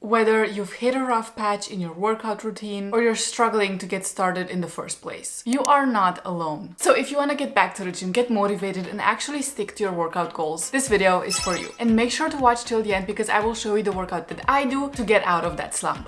Whether you've hit a rough patch in your workout routine or you're struggling to get started in the first place, you are not alone. So if you want to get back to the gym, get motivated, and actually stick to your workout goals, this video is for you. And make sure to watch till the end because I will show you the workout that I do to get out of that slump.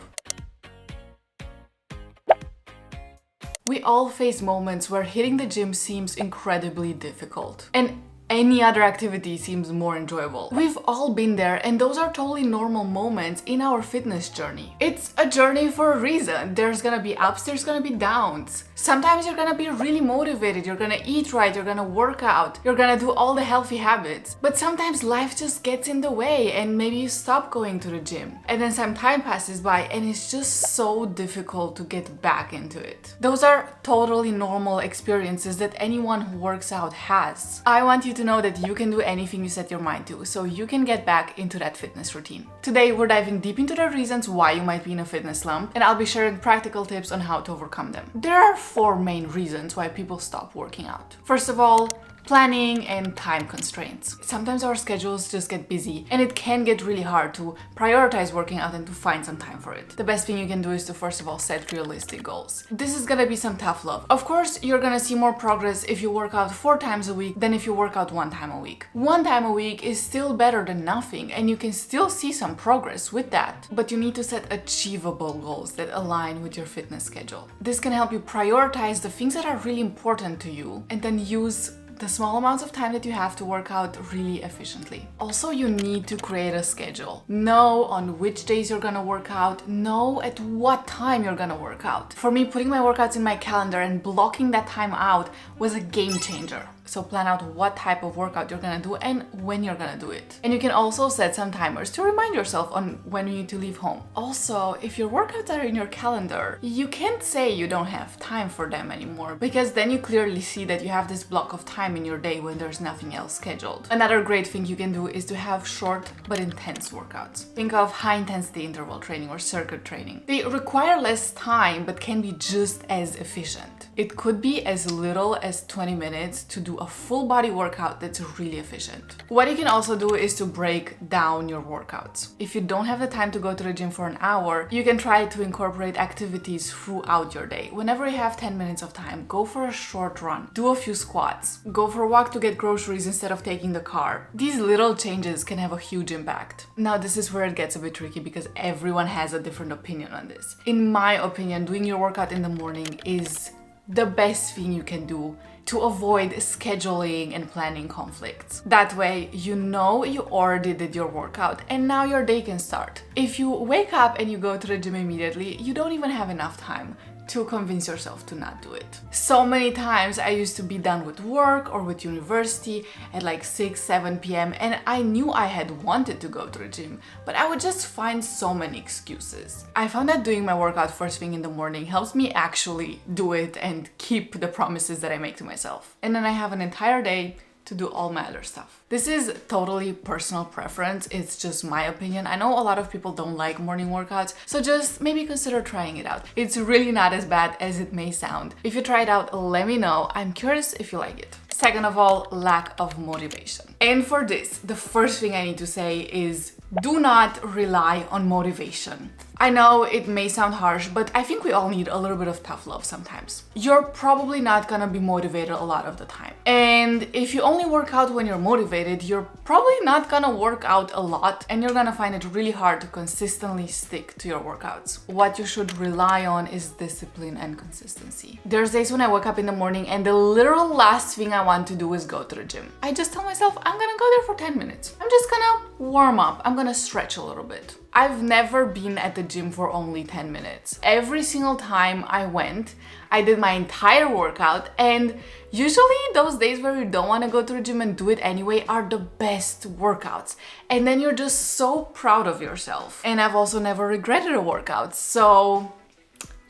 We all face moments where hitting the gym seems incredibly difficult. And any other activity seems more enjoyable. We've all been there, and those are totally normal moments in our fitness journey. It's a journey for a reason. There's gonna be ups, there's gonna be downs. Sometimes you're gonna be really motivated, you're gonna eat right, you're gonna work out, you're gonna do all the healthy habits. But sometimes life just gets in the way and maybe you stop going to the gym. And then some time passes by and it's just so difficult to get back into it. Those are totally normal experiences that anyone who works out has. I want you to know that you can do anything you set your mind to, so you can get back into that fitness routine. Today, we're diving deep into the reasons why you might be in a fitness slump, and I'll be sharing practical tips on how to overcome them. There are 4 main reasons why people stop working out. First of all, planning and time constraints. Sometimes our schedules just get busy and it can get really hard to prioritize working out and to find some time for it. The best thing you can do is to first of all set realistic goals. This is gonna be some tough love. Of course, you're gonna see more progress if you work out 4 times a week than if you work out 1 time a week. 1 time a week is still better than nothing and you can still see some progress with that. But you need to set achievable goals that align with your fitness schedule. This can help you prioritize the things that are really important to you and then use the small amounts of time that you have to work out really efficiently. Also, you need to create a schedule. Know on which days you're gonna work out, know at what time you're gonna work out. For me, putting my workouts in my calendar and blocking that time out was a game changer. So plan out what type of workout you're gonna do and when you're gonna do it. And you can also set some timers to remind yourself on when you need to leave home. Also, if your workouts are in your calendar, you can't say you don't have time for them anymore because then you clearly see that you have this block of time in your day when there's nothing else scheduled. Another great thing you can do is to have short but intense workouts. Think of high intensity interval training or circuit training. They require less time but can be just as efficient. It could be as little as 20 minutes to do a full body workout that's really efficient. What you can also do is to break down your workouts. If you don't have the time to go to the gym for an hour, you can try to incorporate activities throughout your day. Whenever you have 10 minutes of time, go for a short run, do a few squats, go for a walk to get groceries instead of taking the car. These little changes can have a huge impact. Now, this is where it gets a bit tricky because everyone has a different opinion on this. In my opinion, doing your workout in the morning is the best thing you can do to avoid scheduling and planning conflicts. That way, you know you already did your workout and now your day can start. If you wake up and you go to the gym immediately, you don't even have enough time to convince yourself to not do it. So many times I used to be done with work or with university at like 6, 7 p.m. and I knew I had wanted to go to the gym, but I would just find so many excuses. I found that doing my workout first thing in the morning helps me actually do it and keep the promises that I make to myself. And then I have an entire day to do all my other stuff. This is totally personal preference. It's just my opinion. I know a lot of people don't like morning workouts, so just maybe consider trying it out. It's really not as bad as it may sound. If you try it out, let me know. I'm curious if you like it. Second of all, lack of motivation. And for this, the first thing I need to say is do not rely on motivation. I know it may sound harsh, but I think we all need a little bit of tough love sometimes. You're probably not gonna be motivated a lot of the time. And if you only work out when you're motivated, you're probably not gonna work out a lot and you're gonna find it really hard to consistently stick to your workouts. What you should rely on is discipline and consistency. There's days when I wake up in the morning and the literal last thing I want to do is go to the gym. I just tell myself I'm gonna go there for 10 minutes. I'm just gonna warm up. I'm gonna stretch a little bit. I've never been at the gym for only 10 minutes. Every single time I went, I did my entire workout, and usually those days where you don't want to go to the gym and do it anyway are the best workouts. And then you're just so proud of yourself. And I've also never regretted a workout, so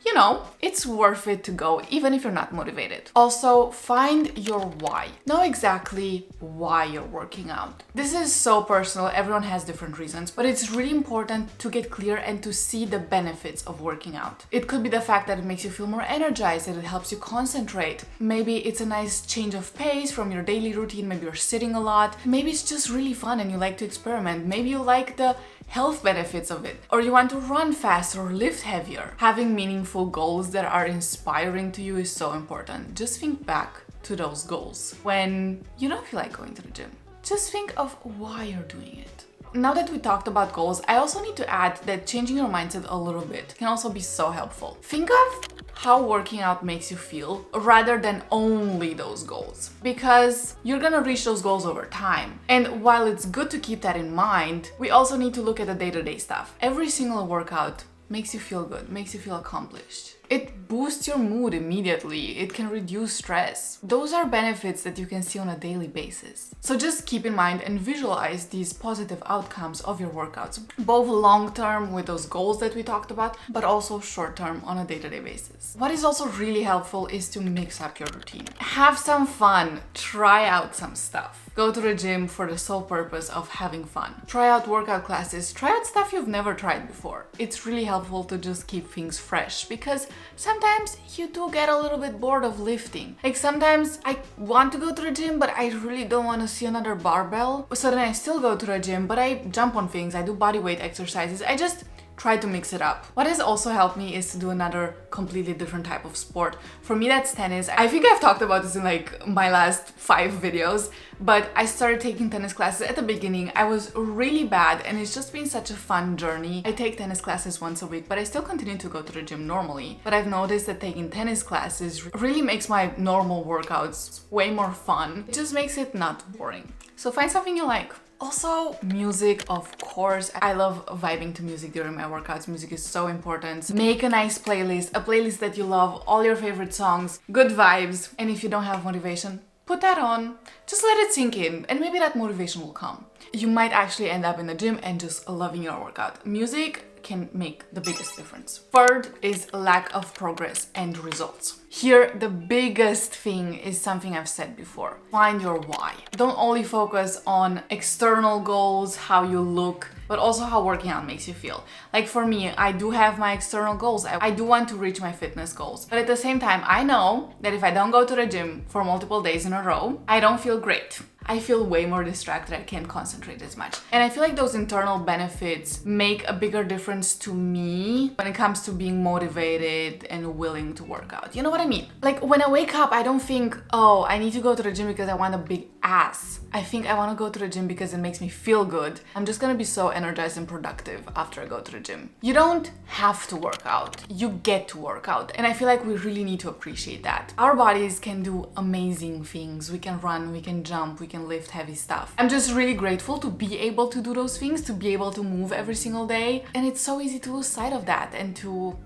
you know, it's worth it to go even if you're not motivated. Also, find your why. Know exactly why you're working out. This is so personal, everyone has different reasons, but it's really important to get clear and to see the benefits of working out. It could be the fact that it makes you feel more energized, that it helps you concentrate. Maybe it's a nice change of pace from your daily routine, maybe you're sitting a lot. Maybe it's just really fun and you like to experiment. Maybe you like the health benefits of it, or you want to run faster or lift heavier. Having meaningful goals that are inspiring to you is so important. Just think back to those goals when you don't feel like going to the gym. Just think of why you're doing it. Now that we talked about goals, I also need to add that changing your mindset a little bit can also be so helpful. Think of how working out makes you feel rather than only those goals, because you're gonna reach those goals over time. And while it's good to keep that in mind, we also need to look at the day-to-day stuff. Every single workout makes you feel good, makes you feel accomplished. It boosts your mood immediately. It can reduce stress. Those are benefits that you can see on a daily basis. So just keep in mind and visualize these positive outcomes of your workouts, both long-term with those goals that we talked about, but also short-term on a day-to-day basis. What is also really helpful is to mix up your routine. Have some fun. Try out some stuff. Go to the gym for the sole purpose of having fun. Try out workout classes. Try out stuff you've never tried before. It's really helpful to just keep things fresh, because sometimes you do get a little bit bored of lifting. Like sometimes I want to go to the gym, but I really don't want to see another barbell. So then I still go to the gym, but I jump on things. I do body weight exercises. I just try to mix it up. What has also helped me is to do another completely different type of sport. For me, that's tennis. I think I've talked about this in like my last 5 videos, but I started taking tennis classes at the beginning. I was really bad, and it's just been such a fun journey. I take tennis classes once a week, but I still continue to go to the gym normally. But I've noticed that taking tennis classes really makes my normal workouts way more fun. It just makes it not boring. So find something you like. Also, music, of course. I love vibing to music during my workouts. Music is so important. Make a nice playlist, a playlist that you love, all your favorite songs, good vibes. And if you don't have motivation, put that on. Just let it sink in, and maybe that motivation will come. You might actually end up in the gym and just loving your workout. Music can make the biggest difference. Third is lack of progress and results. Here, the biggest thing is something I've said before. Find your why. Don't only focus on external goals, how you look, but also how working out makes you feel. Like for me, I do have my external goals. I do want to reach my fitness goals. But at the same time, I know that if I don't go to the gym for multiple days in a row, I don't feel great. I feel way more distracted. I can't concentrate as much. And I feel like those internal benefits make a bigger difference to me when it comes to being motivated and willing to work out. You know what I mean? Like when I wake up, I don't think, oh, I need to go to the gym because I want a big ass. I think I want to go to the gym because it makes me feel good. I'm just gonna be so energized and productive after I go to the gym. You don't have to work out. You get to work out. And I feel like we really need to appreciate that. Our bodies can do amazing things. We can run, we can jump, we can lift heavy stuff. I'm just really grateful to be able to do those things, to be able to move every single day. And it's so easy to lose sight of that and to,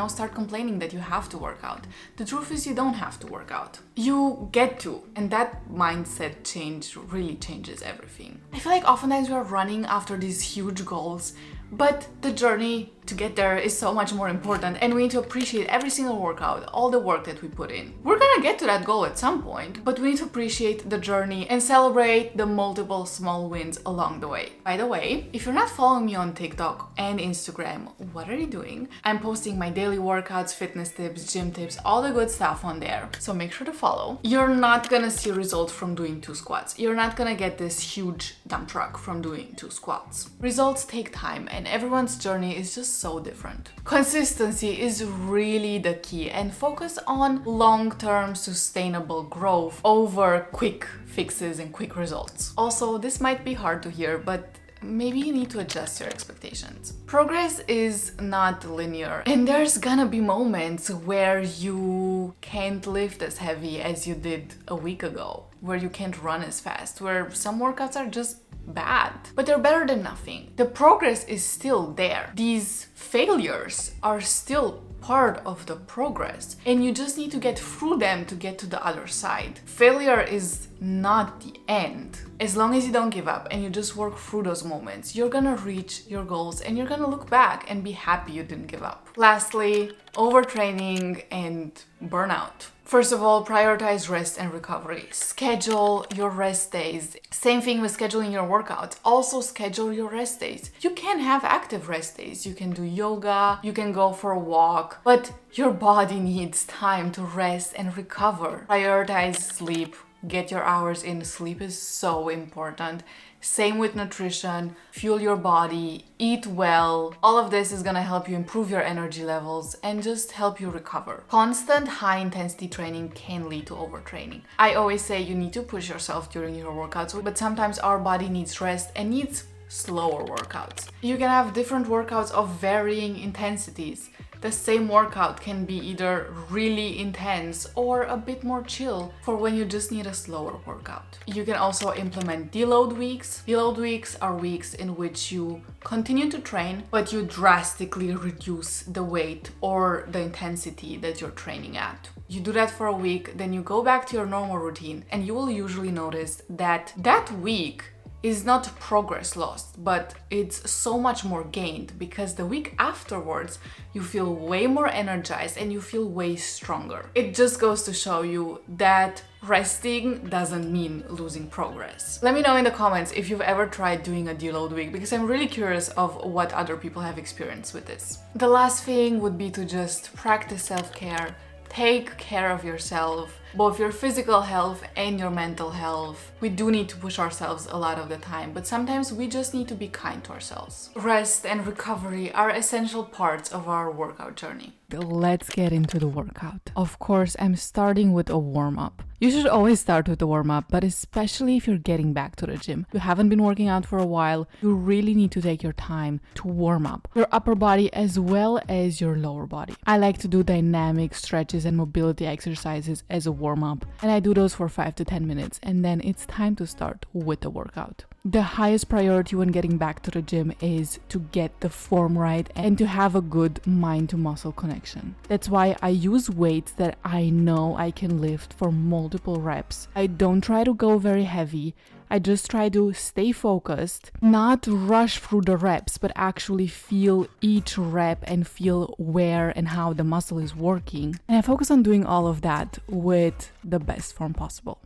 start complaining that you have to work out. The truth is you don't have to work out. You get to. And that mindset change really changes everything. I feel like oftentimes we are running after these huge goals, but the journey to get there is so much more important, and we need to appreciate every single workout, all the work that we put in. We're gonna get to that goal at some point, but we need to appreciate the journey and celebrate the multiple small wins along the way. By the way, if you're not following me on TikTok and Instagram, what are you doing? I'm posting my daily workouts, fitness tips, gym tips, all the good stuff on there, so make sure to follow. You're not gonna see results from doing 2 squats. You're not gonna get this huge dump truck from doing 2 squats. Results take time, and everyone's journey is just so different. Consistency is really the key, and focus on long-term sustainable growth over quick fixes and quick results. Also, this might be hard to hear, but maybe you need to adjust your expectations. Progress is not linear, and there's gonna be moments where you can't lift as heavy as you did a week ago, where you can't run as fast, where some workouts are just bad, but they're better than nothing. The progress is still there. These failures are still part of the progress, and you just need to get through them to get to the other side. Failure is not the end. As long as you don't give up and you just work through those moments, you're gonna reach your goals and you're gonna look back and be happy you didn't give up. Lastly, overtraining and burnout. First of all, prioritize rest and recovery. Schedule your rest days. Same thing with scheduling your workouts. Also schedule your rest days. You can have active rest days. You can do yoga, you can go for a walk, but your body needs time to rest and recover. Prioritize sleep. Get your hours in. Sleep is so important. Same with nutrition, fuel your body, eat well. All of this is gonna help you improve your energy levels and just help you recover. Constant high intensity training can lead to overtraining. I always say you need to push yourself during your workouts, but sometimes our body needs rest and needs slower workouts. You can have different workouts of varying intensities. The same workout can be either really intense or a bit more chill for when you just need a slower workout. You can also implement deload weeks. Deload weeks are weeks in which you continue to train, but you drastically reduce the weight or the intensity that you're training at. You do that for a week, then you go back to your normal routine, and you will usually notice that that week is not progress lost, but it's so much more gained because the week afterwards you feel way more energized and you feel way stronger. It just goes to show you that resting doesn't mean losing progress. Let me know in the comments if you've ever tried doing a deload week, because I'm really curious of what other people have experienced with this. The last thing would be to just practice self-care. Take care of yourself, both your physical health and your mental health. We do need to push ourselves a lot of the time, but sometimes we just need to be kind to ourselves. Rest and recovery are essential parts of our workout journey. Let's get into the workout. Of course, I'm starting with a warm-up. You should always start with a warm-up, but especially if you're getting back to the gym. You haven't been working out for a while, you really need to take your time to warm up your upper body as well as your lower body. I like to do dynamic stretches and mobility exercises as a warm-up, and I do those for 5 to 10 minutes, and then it's time to start with the workout. The highest priority when getting back to the gym is to get the form right and to have a good mind-to-muscle connection. That's why I use weights that I know I can lift for multiple reps. I don't try to go very heavy. I just try to stay focused, not rush through the reps, but actually feel each rep and feel where and how the muscle is working. And I focus on doing all of that with the best form possible.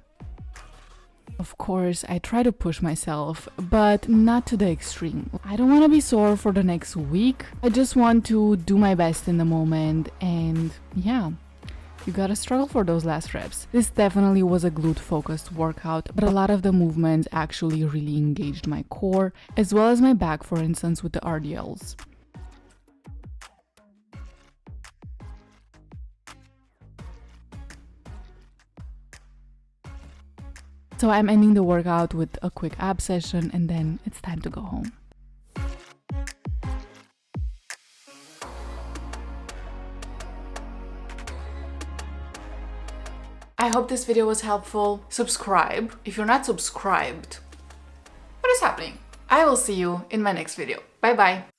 Of course, I try to push myself, but not to the extreme. I don't want to be sore for the next week. I just want to do my best in the moment, and yeah, you gotta struggle for those last reps. This definitely was a glute-focused workout, but a lot of the movements actually really engaged my core, as well as my back, for instance, with the RDLs. So I'm ending the workout with a quick ab session, and then it's time to go home. I hope this video was helpful. Subscribe if you're not subscribed. What is happening? I will see you in my next video. Bye bye.